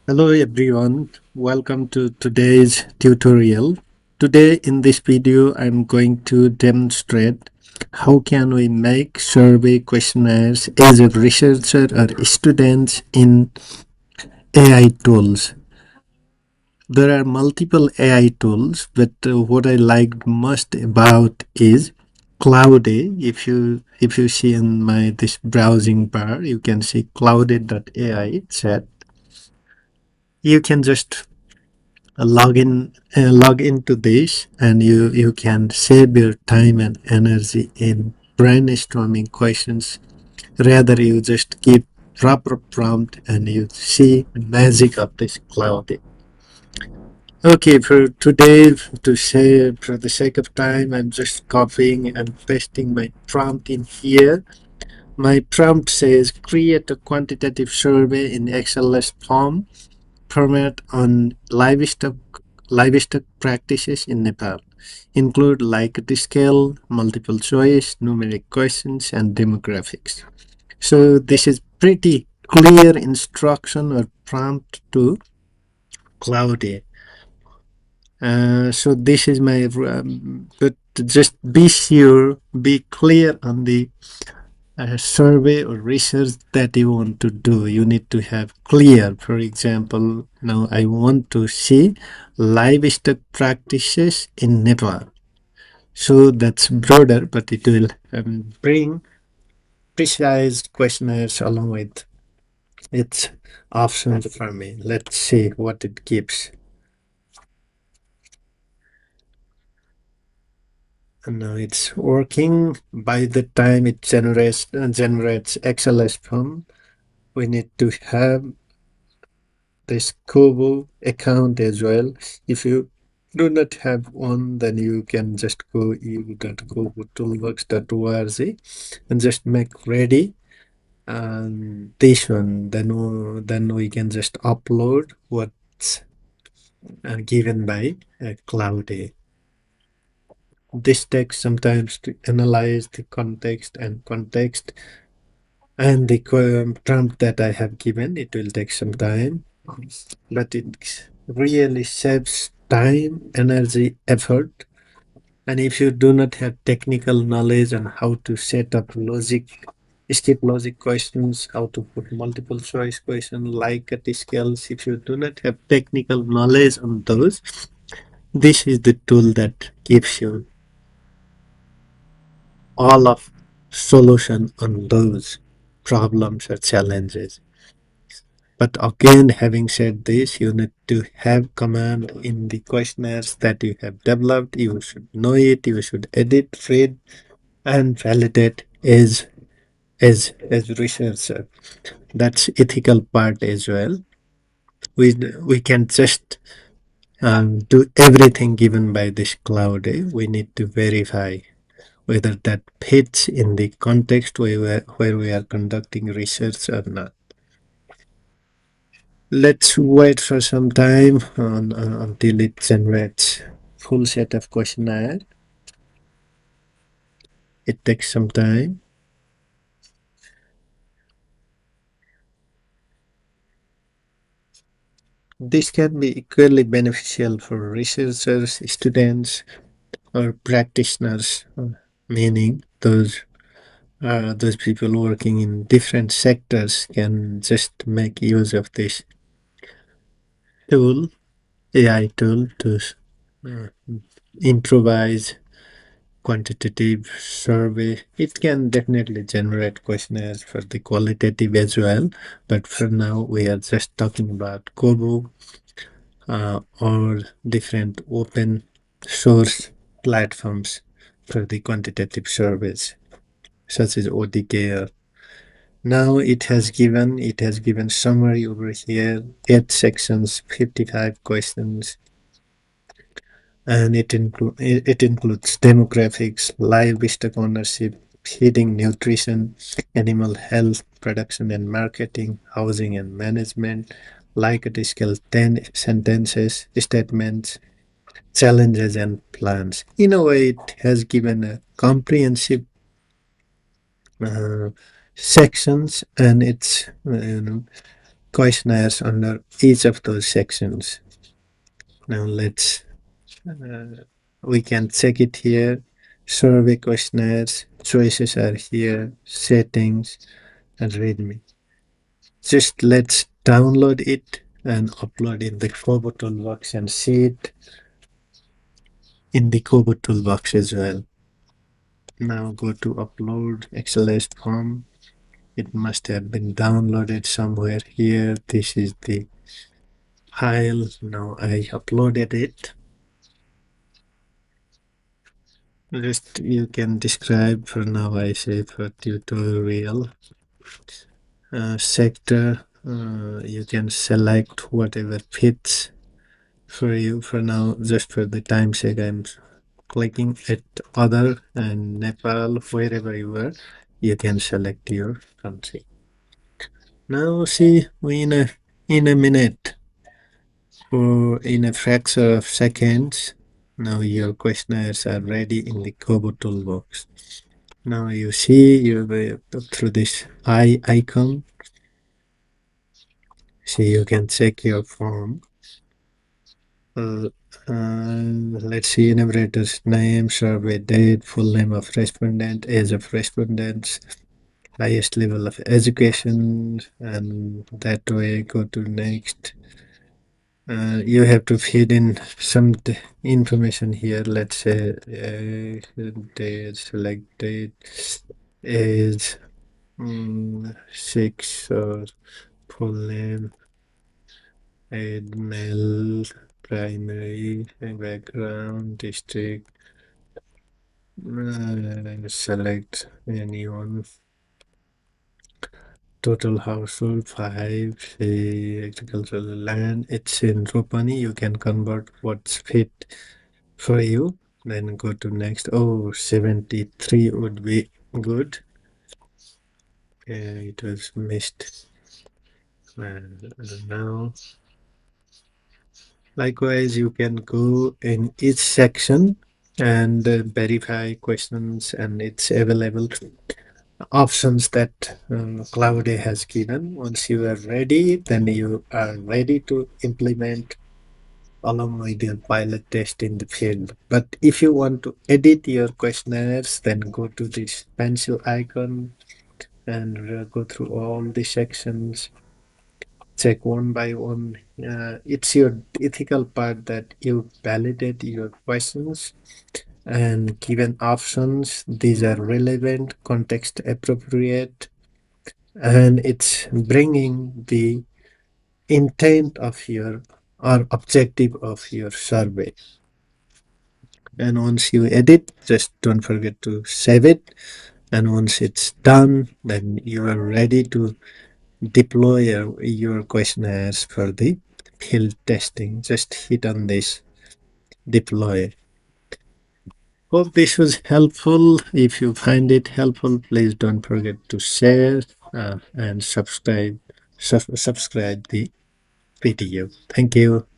Hello everyone, welcome to today's tutorial. Today in this video I'm going to demonstrate how can we make survey questionnaires as a researcher or students in AI tools. There are multiple AI tools, but what I liked most about is Claude. If you see in my this browsing bar, you can see Claude.ai chat. You can just log into this and you can save your time and energy in brainstorming questions. Rather you just give proper prompt and you see the magic of this cloud. Okay, for today, to say for the sake of time, I'm just copying and pasting my prompt in here. My prompt says create a quantitative survey in XLS form format on livestock practices in Nepal. Include like the scale, multiple choice, numeric questions, and demographics. So this is pretty clear instruction or prompt to Claudia. So this is my, but just be sure, be clear on the survey or research that you want to do. You need to have clear. For example, now I want to see livestock practices in Nepal. So that's broader, but it will bring precise questionnaires along with its options for me. Let's see what it gives. And now it's working. By the time it generates XLS form, we need to have this Kobo account as well. If you do not have one, then you can just go you.kobotoolbox.org and just make ready. And this one, then we can just upload what's given by Cloudy. This takes sometimes to analyze the context and the prompt that I have given. It will take some time, but it really saves time, energy, effort. And if you do not have technical knowledge on how to set up logic, skip logic questions, how to put multiple choice question like at the scales, if you do not have technical knowledge on those, this is the tool that gives you all of solution on those problems or challenges. But again, having said this, you need to have command in the questionnaires that you have developed. You should know it. You should edit, read, and validate as researcher. That's ethical part as well. We can just do everything given by this cloud. We need to verify whether that fits in the context where we are conducting research or not. Let's wait for some time until it generates full set of questionnaire. It takes some time. This can be equally beneficial for researchers, students, or practitioners, meaning those people working in different sectors can just make use of this tool, AI tool, to uh, improvise quantitative survey. It can definitely generate questionnaires for the qualitative as well, but for now we are just talking about Kobo or different open source platforms for the quantitative surveys, such as ODK. Now it has given summary over here, 8 sections, 55 questions, and it includes demographics, livestock ownership, feeding, nutrition, animal health, production and marketing, housing and management, like a scale 10 sentences, statements, challenges and plans. In a way, it has given a comprehensive uh, sections, and it's questionnaires under each of those sections. Now let's we can check it here. Survey questionnaires, choices are here, settings, and readme. Just let's download it and upload in the KoboToolbox and see it in the KoboToolbox as well. Now go to upload XLS form. It must have been downloaded somewhere here. This is the file. Now I uploaded it. Just you can describe for now. I say for tutorial sector. You can select whatever fits for you. For now, just for the time sake, I'm clicking at other and Nepal, wherever you are, you can select your country. Now see in a minute or in a fraction of seconds, now your questionnaires are ready in the Kobo toolbox. Now you see you through this eye icon. See you can check your form. Uh, let's see enumerator's name, survey date, full name of respondent, age of respondents, highest level of education, and that way go to next. You have to feed in some information here. Let's say date, select date, age, 6 or full name, aid, male, primary, background, district, select anyone. Total household 5, say agricultural land. It's in Rupani. You can convert what's fit for you. Then go to next. Oh, 73 would be good. It was missed. And now, likewise, you can go in each section and verify questions, and it's available options that Claude has given. Once you are ready, then you are ready to implement along with your pilot test in the field. But if you want to edit your questionnaires, then go to this pencil icon and go through all the sections, check one by one. It's your ethical part that you validate your questions and given options. These are relevant, context appropriate, and it's bringing the intent of your or objective of your survey. And once you edit, just don't forget to save it. And once it's done, then you are ready to deploy your questionnaires for the field testing. Just hit on this deploy. Hope this was helpful. If you find it helpful, please don't forget to share and subscribe the video. Thank you.